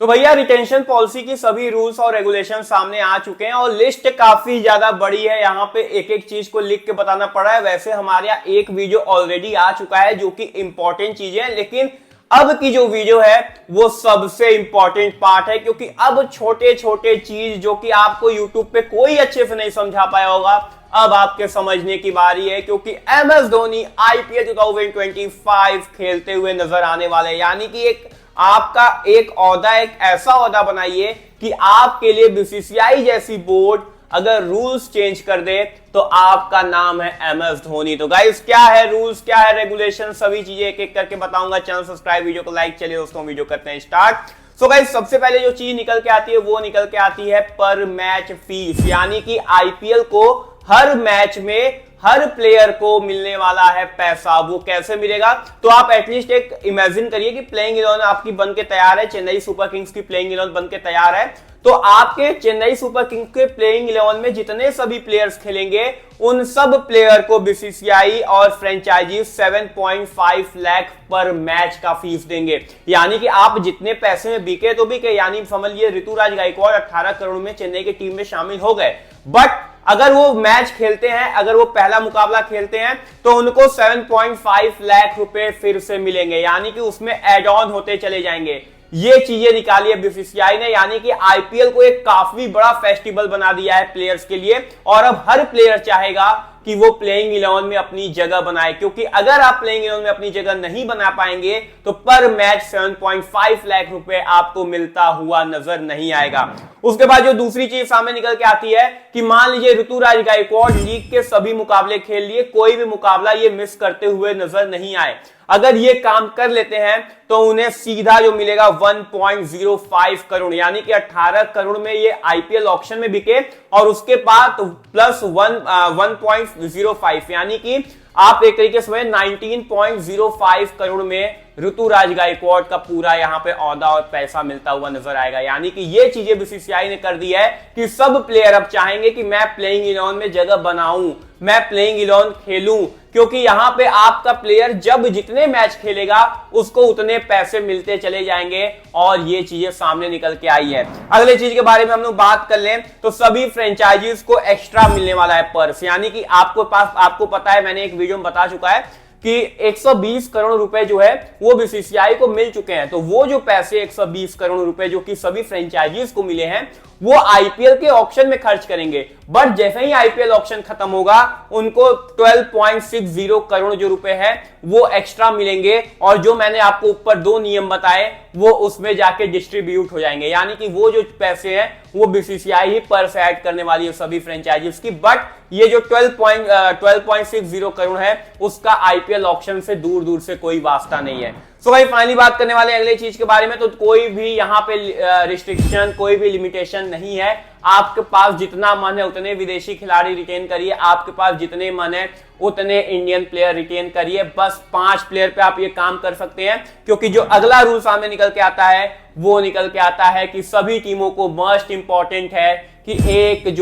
तो भैया retention policy की सभी रूल्स और रेगुलेशन सामने आ चुके हैं और लिस्ट काफी ज्यादा बड़ी है। यहाँ पे एक एक चीज को लिख के बताना पड़ा है। वैसे हमारे यहाँ एक वीडियो ऑलरेडी आ चुका है जो कि इंपॉर्टेंट चीजें हैं, लेकिन अब की जो वीडियो है वो सबसे इंपॉर्टेंट पार्ट है, क्योंकि अब छोटे छोटे चीज जो कि आपको यूट्यूब पे कोई अच्छे से नहीं समझा पाया होगा, अब आपके समझने की बारी है। क्योंकि एमएस धोनी आईपीएल 2025 खेलते हुए नजर आने वाले, यानी कि एक आपका एक ओहदा, एक ऐसा ओहदा बनाइए कि आपके लिए बीसीसीआई जैसी बोर्ड अगर रूल्स चेंज कर दे तो आपका नाम है एमएस धोनी। तो गाइस क्या है रूल्स, क्या है रेगुलेशन, सभी चीजें एक एक करके बताऊंगा। चैनल सब्सक्राइब, वीडियो को लाइक। चलिए दोस्तों वीडियो करते हैं स्टार्ट। सो गाइस सबसे पहले जो चीज निकल के आती है वो निकल के आती है पर मैच फीस, यानी कि आईपीएल को हर मैच में हर प्लेयर को मिलने वाला है पैसा। वो कैसे मिलेगा, तो आप एटलीस्ट एक इमेजिन करिए कि प्लेइंग 11 आपकी बन के तैयार है, चेन्नई सुपर किंग्स की प्लेइंग 11 बन के तैयार है। तो आपके चेन्नई सुपर किंग्स के प्लेइंग 11 में जितने सभी प्लेयर्स खेलेंगे उन सब प्लेयर को बीसीसीआई और फ्रेंचाइजी 7.5 लाख पर मैच का फीस देंगे। यानी कि आप जितने पैसे में बिके तो बिके, यानी समझ लीजिए ऋतुराज गायकवाड़ 18 करोड़ में चेन्नई की टीम में शामिल हो गए, बट अगर वो मैच खेलते हैं, अगर वो पहला मुकाबला खेलते हैं तो उनको 7.5 लाख रुपए फिर से मिलेंगे, यानी कि उसमें एड ऑन होते चले जाएंगे। ये चीजें निकाली है बीसीसीआई ने, यानी कि आईपीएल को एक काफी बड़ा फेस्टिवल बना दिया है प्लेयर्स के लिए। और अब हर प्लेयर चाहेगा कि वो प्लेइंग 11 में अपनी जगह बनाए, क्योंकि अगर आप प्लेइंग 11 में अपनी जगह नहीं बना पाएंगे तो पर मैच 7.5 लाख रुपए आपको मिलता हुआ नजर नहीं आएगा। उसके बाद जो दूसरी चीज सामने निकल के आती है कि मान लीजिए ऋतुराज गायकवाड़ लीग के सभी मुकाबले खेल लिए, कोई भी मुकाबला ये मिस करते हुए नजर नहीं आए। अगर ये काम कर लेते हैं तो उन्हें सीधा जो मिलेगा 1.05 करोड़, यानी कि 18 करोड़ में ये आईपीएल ऑक्शन में बिके और उसके बाद प्लस 1.05, यानी कि आप एक तरीके से 19.05 करोड़ में ऋतुराज गायकवाड़ का पूरा यहां पे ओहदा और पैसा मिलता हुआ नजर आएगा। यानी कि ये चीजें बीसीसीआई ने कर दी है कि सब प्लेयर अब चाहेंगे कि मैं प्लेइंग 11 में जगह बनाऊं, मैं प्लेइंग 11 खेलूं, क्योंकि यहां पे आपका प्लेयर जब जितने मैच खेलेगा उसको उतने पैसे मिलते चले जाएंगे। और ये चीजें सामने निकल के आई है। अगले चीज के बारे में हम लोग बात कर लें तो सभी फ्रेंचाइजीज को एक्स्ट्रा मिलने वाला है पर्स, यानी कि आपको पता है, मैंने एक वीडियो में बता चुका है कि 120 करोड़ रुपए जो है वो बीसीसीआई को मिल चुके हैं। तो वो जो पैसे 120 करोड़ रुपए जो कि सभी फ्रेंचाइजीज को मिले हैं वो आईपीएल के ऑक्शन में खर्च करेंगे, बट जैसे ही आईपीएल ऑक्शन खत्म होगा उनको 12.60 करोड़ जो रुपए है वो एक्स्ट्रा मिलेंगे। और जो मैंने आपको ऊपर दो नियम बताए वो उसमें जाके डिस्ट्रीब्यूट हो जाएंगे, यानी कि वो जो पैसे हैं वो बीसीसीआई ही पर्स ऐड करने वाली है सभी फ्रेंचाइजीज की। बट ये जो 12.60 करोड़ है उसका आईपीएल ऑक्शन से दूर दूर से कोई वास्ता नहीं है। सो भाई फाइनली बात करने वाले अगले चीज के बारे में, तो कोई भी यहाँ पे रिस्ट्रिक्शन, कोई भी लिमिटेशन नहीं है। आपके पास जितना मन है उतने विदेशी खिलाड़ी रिटेन करिए, आपके पास जितने मन है उतने इंडियन प्लेयर रिटेन करिए। बस 5 प्लेयर पे आप ये काम कर सकते हैं, क्योंकि जो अगला रूल सामने निकल के आता है वो निकल के आता है कि सभी टीमों को मस्ट इंपॉर्टेंट है कि एक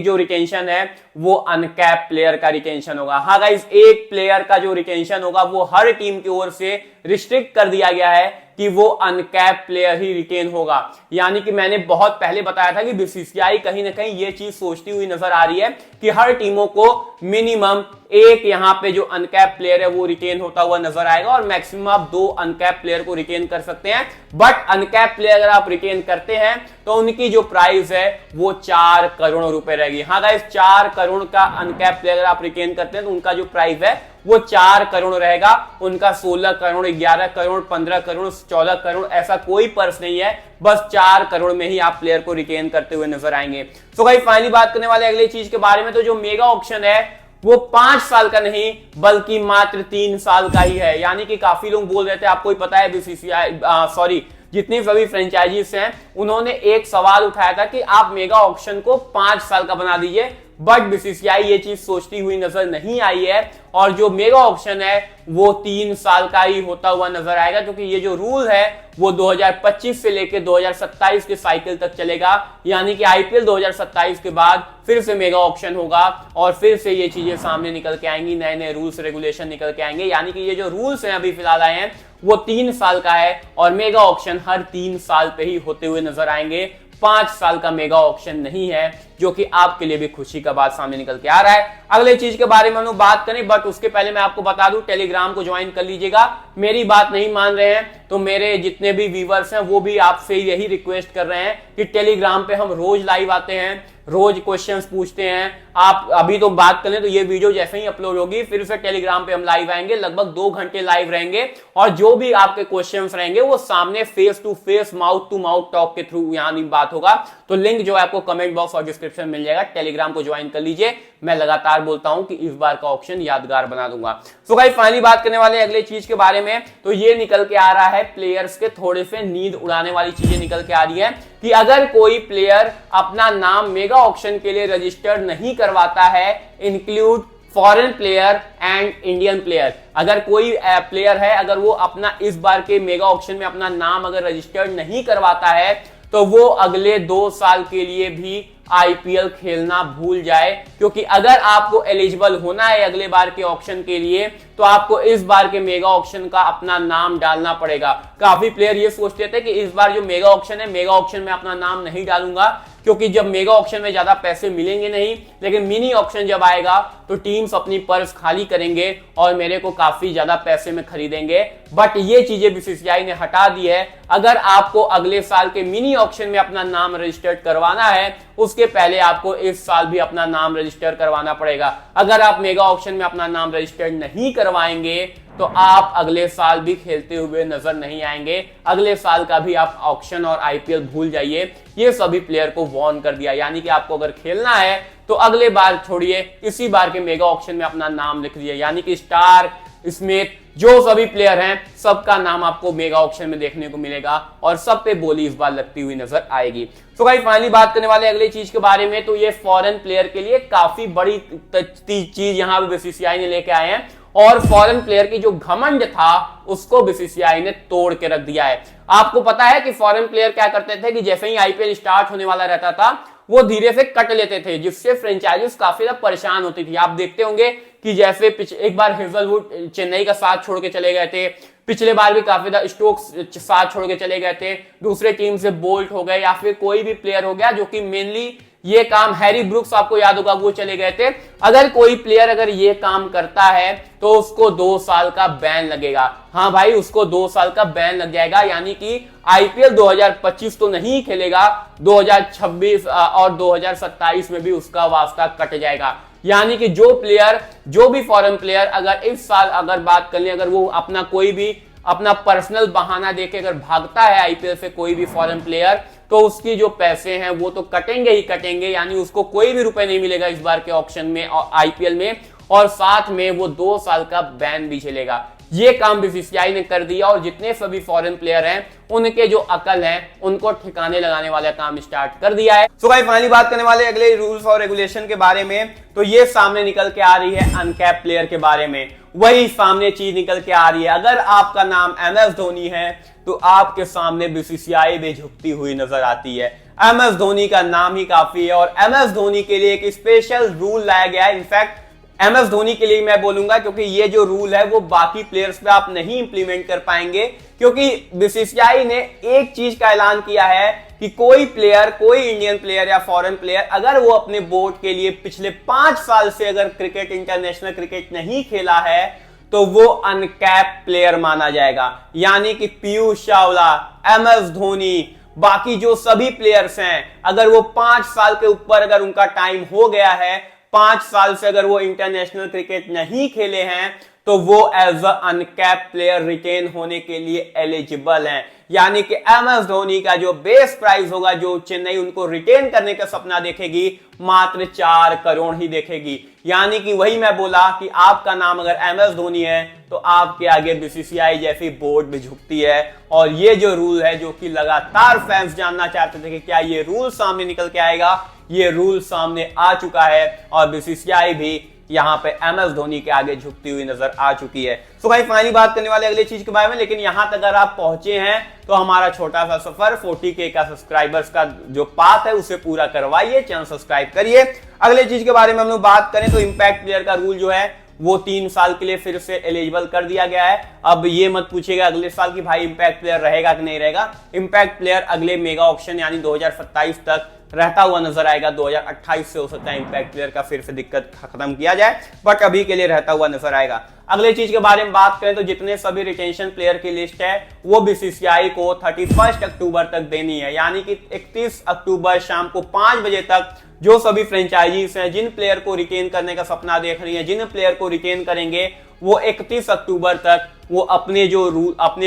जो रिटेंशन है वो अनकैप प्लेयर का रिटेंशन होगा। हाँ गाइस, एक प्लेयर का जो रिटेंशन होगा वो हर टीम की ओर से रिस्ट्रिक्ट कर दिया गया है कि वो अनकैप प्लेयर ही रिटेन होगा। यानी कि मैंने बहुत पहले बताया था कि बीसीसीआई कहीं ना कहीं ये चीज सोचती हुई नजर आ रही है कि हर टीमों को मिनिमम एक यहां पे जो अनकैप प्लेयर है वो रिटेन होता हुआ नजर आएगा, और मैक्सिमम आप 2 अनकैप प्लेयर को रिटेन कर सकते हैं। बट अनकैप प्लेयर अगर आप रिटेन करते हैं तो उनकी जो प्राइस है वो 4 करोड़ रुपए रहेगी। हाँ गाइस, 4 करोड़ का अनकैप प्लेयर अगर आप रिटेन करते हैं तो उनका जो प्राइस है वो 4 करोड़ रहेगा। उनका 16 करोड़, 11 करोड़, 15 करोड़, 14 करोड़ ऐसा कोई पर्स नहीं है, बस 4 करोड़ में ही आप प्लेयर को रिटेन करते हुए नजर आएंगे। तो भाई फाइनली बात करने वाले अगले चीज के बारे में, तो जो मेगा ऑक्शन है वो 5 साल का नहीं बल्कि मात्र 3 साल का ही है। यानी कि काफी लोग बोल रहे थे, आपको ही पता है बीसीसीआई जितनी सभी फ्रेंचाइजीज हैं उन्होंने एक सवाल उठाया था कि आप मेगा ऑक्शन को 5 साल का बना दीजिए, बट बीसीसीआई ये चीज सोचती हुई नजर नहीं आई है और जो मेगा ऑक्शन है वो 3 साल का ही होता हुआ नजर आएगा, क्योंकि ये जो रूल है वो 2025 से लेकर 2027 के साइकिल तक चलेगा। यानी कि आईपीएल 2027 के बाद फिर से मेगा ऑक्शन होगा और फिर से ये चीजें सामने निकल के आएंगी, नए नए रूल्स रेगुलेशन निकल के आएंगे। यानी कि ये जो रूल्स हैं अभी फिलहाल आए हैं वो 3 साल का है और मेगा ऑक्शन हर 3 साल पे ही होते हुए नजर आएंगे। 5 साल का मेगा ऑक्शन नहीं है, जो कि आपके लिए भी खुशी का बात सामने निकल के आ रहा है। अगले चीज के बारे में हम लोग बात करें, बट उसके पहले मैं आपको बता दूं टेलीग्राम को ज्वाइन कर लीजिएगा। मेरी बात नहीं मान रहे हैं तो मेरे जितने भी व्यूअर्स हैं वो भी आपसे यही रिक्वेस्ट कर रहे हैं कि टेलीग्राम पे हम रोज लाइव आते हैं, रोज क्वेश्चंस पूछते हैं। आप अभी तो बात करें तो ये वीडियो जैसे ही अपलोड होगी फिर से टेलीग्राम पे हम लाइव आएंगे, लगभग 2 घंटे लाइव रहेंगे और जो भी आपके क्वेश्चंस रहेंगे वो सामने face to face mouth to mouth talk के थ्रू यानी बात होगा। तो लिंक जो है आपको कमेंट बॉक्स और डिस्क्रिप्शन मिल जाएगा, टेलीग्राम को ज्वाइन कर लीजिए। मैं लगातार बोलता हूं कि इस बार का ऑक्शन यादगार बना दूंगा। तो गाइस फाइनली बात करने वाले अगले चीज के बारे में, तो ये निकल के आ रहा है प्लेयर्स के थोड़े से नींद उड़ाने वाली चीजें निकल के आ रही है कि अगर कोई प्लेयर अपना नाम मेगा ऑक्शन के लिए रजिस्टर नहीं करवाता है, include foreign player and Indian player, अगर कोई प्लेयर है अगर वो अपना इस बार के मेगा ऑक्शन में अपना नाम अगर रजिस्टर्ड नहीं करवाता है तो वो अगले 2 साल के लिए भी आईपीएल खेलना भूल जाए। क्योंकि अगर आपको एलिजिबल होना है अगले बार के ऑक्शन के लिए तो आपको इस बार के मेगा ऑक्शन का अपना नाम डालना पड़ेगा। काफी प्लेयर ये सोचते थे कि इस बार जो मेगा ऑक्शन है, मेगा ऑक्शन में अपना नाम नहीं डालूंगा क्योंकि जब मेगा ऑक्शन में ज्यादा पैसे मिलेंगे नहीं, लेकिन मिनी ऑक्शन जब आएगा तो टीम्स अपनी पर्स खाली करेंगे और मेरे को काफी ज्यादा पैसे में खरीदेंगे। बट ये चीजें बीसीसीआई ने हटा दी है। अगर आपको अगले साल के मिनी ऑक्शन में अपना नाम रजिस्टर्ड करवाना है उसके पहले आपको इस साल भी अपना नाम रजिस्टर करवाना पड़ेगा। अगर आप मेगा ऑक्शन में अपना नाम रजिस्टर्ड नहीं करवाएंगे तो आप अगले साल भी खेलते हुए नजर नहीं आएंगे। अगले साल का भी आप ऑक्शन और आईपीएल भूल जाइए। ये सभी प्लेयर को वार्न कर दिया। यानी कि आपको अगर खेलना है तो अगले बार छोड़िए, इसी बार के मेगा ऑक्शन में अपना नाम लिख दिए। यानी कि स्टार, स्मिथ, जो सभी प्लेयर हैं सबका नाम आपको मेगा ऑक्शन में देखने को मिलेगा और सब पे बोली इस बार लगती हुई नजर आएगी। तो भाई फाइनली बात करने वाले अगले चीज के बारे में, तो ये फॉरेन प्लेयर के लिए काफी बड़ी चीज यहां पे बीसीसीआई ने लेके आए हैं और फॉरेन प्लेयर की जो घमंड था उसको बीसीसीआई ने तोड़ के रख दिया है। आपको पता है कि फॉरेन प्लेयर क्या करते थे कि जैसे ही आईपीएल स्टार्ट होने वाला रहता था वो धीरे से कट लेते थे, जिससे फ्रेंचाइजीज काफी ज्यादा परेशान होती थी। आप देखते होंगे कि जैसे एक बार हेजलवुड चेन्नई का साथ छोड़ के चले गए थे, पिछले बार भी काफी ज्यादा स्टोक्स साथ छोड़ के चले गए थे, दूसरे टीम से बोल्ट हो गए या फिर कोई भी प्लेयर हो गया जो कि मेनली ये काम, हैरी ब्रुक्स आपको याद होगा वो चले गए थे। अगर कोई प्लेयर अगर ये काम करता है तो उसको 2 साल का बैन लगेगा। हाँ भाई, उसको 2 साल का बैन लग जाएगा। यानी कि आईपीएल 2025 तो नहीं खेलेगा, 2026 और 2027 में भी उसका वास्ता कट जाएगा। यानी कि जो भी फॉरेन प्लेयर अगर इस साल अगर बात कर ले, अगर वो अपना कोई भी अपना पर्सनल बहाना देके अगर भागता है आईपीएल से कोई भी फॉरेन प्लेयर, तो उसकी जो पैसे हैं वो तो कटेंगे ही कटेंगे। यानी उसको कोई भी रुपए नहीं मिलेगा इस बार के ऑक्शन में और आईपीएल में, और साथ में वो 2 साल का बैन भी चलेगा। ये काम बीसीसीआई ने कर दिया और जितने सभी फॉरेन प्लेयर हैं उनके जो अकल है उनको ठिकाने लगाने वाला काम स्टार्ट कर दिया है। सो गाइस फाइनली बात करने वाले अगले रूल्स और रेगुलेशन के बारे में, तो ये सामने निकल के आ रही है अनकैप प्लेयर के बारे में। वही सामने चीज निकल के आ रही है, अगर आपका नाम एमएस धोनी है तो आपके सामने बीसीसीआई भी झुकती हुई नजर आती है। एमएस धोनी का नाम ही काफी है और एमएस धोनी के लिए एक स्पेशल रूल लाया गया है। इनफैक्ट एमएस धोनी के लिए मैं बोलूंगा क्योंकि ये जो रूल है वो बाकी प्लेयर्स पे आप नहीं इंप्लीमेंट कर पाएंगे, क्योंकि बीसीसीआई ने एक चीज का ऐलान किया है कि कोई प्लेयर, कोई इंडियन प्लेयर या फॉरेन प्लेयर अगर वो अपने बोर्ड के लिए पिछले 5 साल से अगर क्रिकेट, इंटरनेशनल क्रिकेट नहीं खेला है तो वो अनकैप प्लेयर माना जाएगा। यानी कि पीयूष चावला, एमएस धोनी, बाकी जो सभी प्लेयर्स हैं अगर वो 5 साल के ऊपर अगर उनका टाइम हो गया है, 5 साल से अगर वो इंटरनेशनल क्रिकेट नहीं खेले हैं, तो वो as a uncapped player retain होने के लिए एलिजिबल हैं। यानी कि MS धोनी का जो बेस प्राइस होगा, जो चेन्नई उनको रिटेन करने का सपना देखेगी, मात्र 4 करोड़ ही देखेगी। यानी कि वही मैं बोला कि आपका नाम अगर MS धोनी है तो आपके आगे BCCI जैसी बोर्ड भी झुकती है। और ये जो रूल है, जो कि लगातार फैंस जानना चाहते थे कि क्या ये रूल सामने निकल के आएगा, ये रूल सामने आ चुका है और BCCI भी यहां पे MS धोनी के आगे झुकती हुई नजर आ चुकी है। तो भाई फाइनली बात करने वाले अगले चीज के बारे में, लेकिन यहां तक अगर आप पहुंचे हैं तो हमारा छोटा सा सफर 40K का सब्सक्राइबर्स का जो पाथ है उसे पूरा करवाइए, चैनल सब्सक्राइब करिए। अगले चीज के बारे में हम लोग बात करें तो इंपैक्ट प्लेयर का रूल जो है वो 3 साल के लिए फिर से एलिजिबल कर दिया गया है। अब ये मत पूछिएगा अगले साल की भाई इंपैक्ट प्लेयर रहेगा कि नहीं रहेगा। इंपैक्ट प्लेयर अगले मेगा ऑक्शन यानी 2027 तक रहता हुआ नजर आएगा। 2028 से हो सकता है इंपैक्ट प्लेयर का फिर से दिक्कत खत्म किया जाए, बट अभी के लिए रहता हुआ नजर आएगा। अगले चीज के बारे में बात करें तो जितने सभी रिटेंशन प्लेयर की लिस्ट है वो BCCI को 31 अक्टूबर तक देनी है। यानी कि 31 अक्टूबर शाम को 5 बजे तक जो सभी फ्रेंचाइजीज हैं, जिन प्लेयर को रिटेन करने का सपना देख रही हैं, जिन प्लेयर को रिटेन करेंगे, वो 31 अक्टूबर तक वो अपने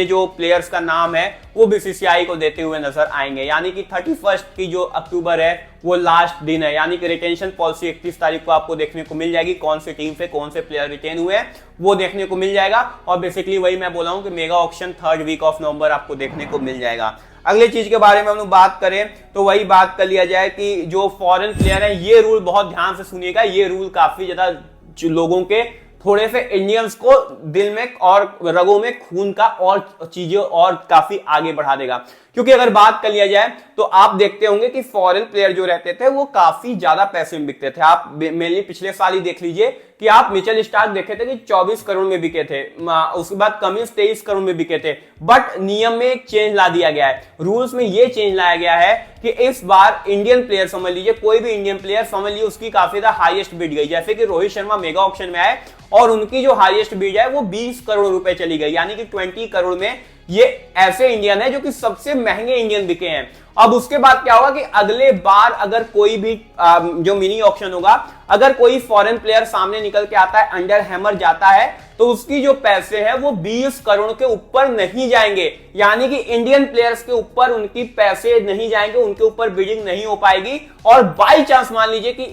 जो प्लेयर्स का नाम है वो BCCI को देते हुए नजर आएंगे। यानी कि 31 की जो अक्टूबर है वो लास्ट दिन है। यानी कि रिटेंशन पॉलिसी 31 तारीख को आपको देखने को मिल जाएगी, कौन सी टीम से कौन से प्लेयर रिटेन हुए हैं वो देखने को मिल जाएगा। और बेसिकली वही मैं बोला हूं कि mega auction 3rd week of November आपको देखने को मिल जाएगा। अगले चीज के बारे में हम लोग बात करें तो वही बात कर लिया जाए कि जो फॉरेन प्लेयर है, ये रूल बहुत ध्यान से सुनिएगा। ये रूल काफी ज्यादा लोगों के थोड़े से इंडियंस को दिल में और रगों में खून का और चीजें और काफी आगे बढ़ा देगा। क्योंकि अगर बात कर लिया जाए तो आप देखते होंगे कि फॉरेन प्लेयर जो रहते थे वो काफी ज्यादा पैसे में बिकते थे। आप मेनली पिछले साल ही देख लीजिए कि आप मिचेल स्टार्क देखे थे कि 24 करोड़ में बिके थे, उसके बाद कमिंस 23 करोड़ में बिके थे। बट नियम में एक चेंज ला दिया गया है, रूल्स में ये चेंज लाया गया है कि इस बार इंडियन प्लेयर समझ लीजिए, कोई भी इंडियन प्लेयर समझ लीजिए उसकी काफी ज्यादा हाईएस्ट बिड गई। जैसे कि रोहित शर्मा मेगा ऑक्शन में आए और उनकी जो हाईएस्ट बिड है वो 20 करोड़ रुपए चली गई। यानी कि 20 करोड़ में ये ऐसे इंडियन है जो कि सबसे महंगे इंडियन बिके हैं। अब उसके बाद क्या होगा कि अगले बार अगर कोई भी जो मिनी ऑक्शन होगा, अगर कोई फॉरेन प्लेयर सामने निकल के आता है, अंडर हैमर जाता है, तो उसकी जो पैसे है वो 20 करोड़ के ऊपर नहीं जाएंगे। यानी कि इंडियन प्लेयर्स के ऊपर उनकी पैसे नहीं जाएंगे, उनके ऊपर बिडिंग नहीं हो पाएगी। और बाई चांस मान लीजिए कि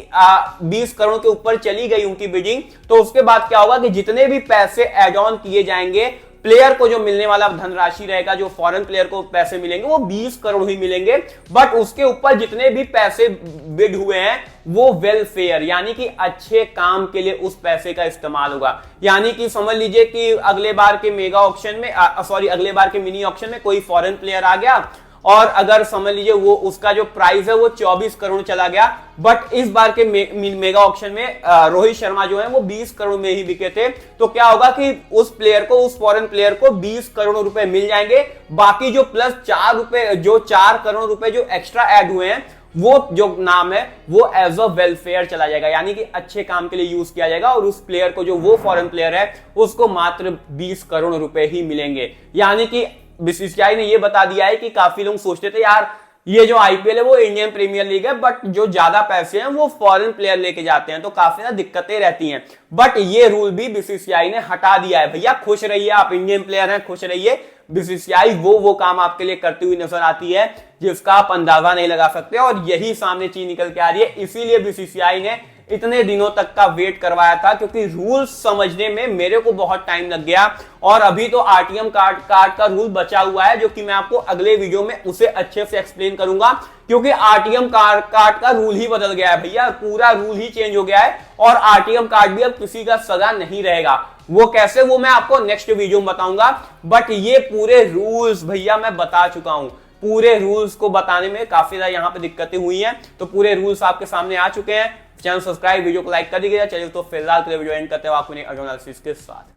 20 करोड़ के ऊपर चली गई उनकी बिडिंग, तो उसके बाद क्या होगा कि जितने भी पैसे एड ऑन किए जाएंगे, प्लेयर को जो मिलने वाला धनराशि रहेगा, जो फॉरेन प्लेयर को पैसे मिलेंगे वो 20 करोड़ ही मिलेंगे। बट उसके ऊपर जितने भी पैसे बिड हुए हैं वो वेलफेयर यानी कि अच्छे काम के लिए उस पैसे का इस्तेमाल होगा। यानी कि समझ लीजिए कि अगले बार के मेगा ऑक्शन में अगले बार के मिनी ऑक्शन में कोई फॉरेन प्लेयर आ गया और अगर समझ लीजिए वो उसका जो प्राइस है वो 24 करोड़ चला गया, बट इस बार के मेगा ऑक्शन में रोहित शर्मा जो है वो 20 करोड़ में ही बिके थे, तो क्या होगा कि उस प्लेयर को, उस फॉरेन प्लेयर को 20 करोड़ रुपए मिल जाएंगे। बाकी जो प्लस 4 करोड़ रुपए जो एक्स्ट्रा ऐड हुए हैं वो जो नाम है वो एज अ वेलफेयर चला जाएगा। यानी कि अच्छे काम के लिए यूज किया जाएगा और उस प्लेयर को, जो वो फॉरेन प्लेयर है, उसको मात्र 20 करोड़ रुपए ही मिलेंगे। यानी कि BCCI ने ये बता दिया है कि काफी लोग सोचते थे यार ये जो IPL है वो इंडियन प्रीमियर लीग है, बट जो ज्यादा पैसे हैं वो फॉरेन प्लेयर लेके जाते हैं, तो काफी ज्यादा दिक्कतें रहती हैं। बट ये रूल भी BCCI ने हटा दिया है। भैया खुश रहिए, आप इंडियन प्लेयर हैं, खुश रहिए। BCCI वो काम आपके लिए करती हुई नजर आती है जिसका आप अंदाजा नहीं लगा सकते, और यही सामने चीज निकल के आ रही है। इसीलिए BCCI ने इतने दिनों तक का वेट करवाया था, क्योंकि रूल समझने में मेरे को बहुत टाइम लग गया। और अभी तो RTM कार्ड का रूल बचा हुआ है, जो कि मैं आपको अगले वीडियो में उसे अच्छे से एक्सप्लेन करूंगा, क्योंकि RTM कार्ड का रूल ही बदल गया है भैया, पूरा रूल ही चेंज हो गया है। और RTM कार्ड भी अब किसी का सगा नहीं रहेगा। वो कैसे, वो मैं आपको नेक्स्ट वीडियो में बताऊंगा। बट ये पूरे रूल्स भैया मैं बता चुका हूं, पूरे रूल्स को बताने में काफी ज्यादा यहाँ पे दिक्कतें हुई हैं, तो पूरे रूल्स आपके सामने आ चुके हैं। चैनल सब्सक्राइब, वीडियो को लाइक कर दीजिएगा। चलिए तो फिलहाल के लिए वीडियो एंड करते हैं आपको एनालिसिस के साथ।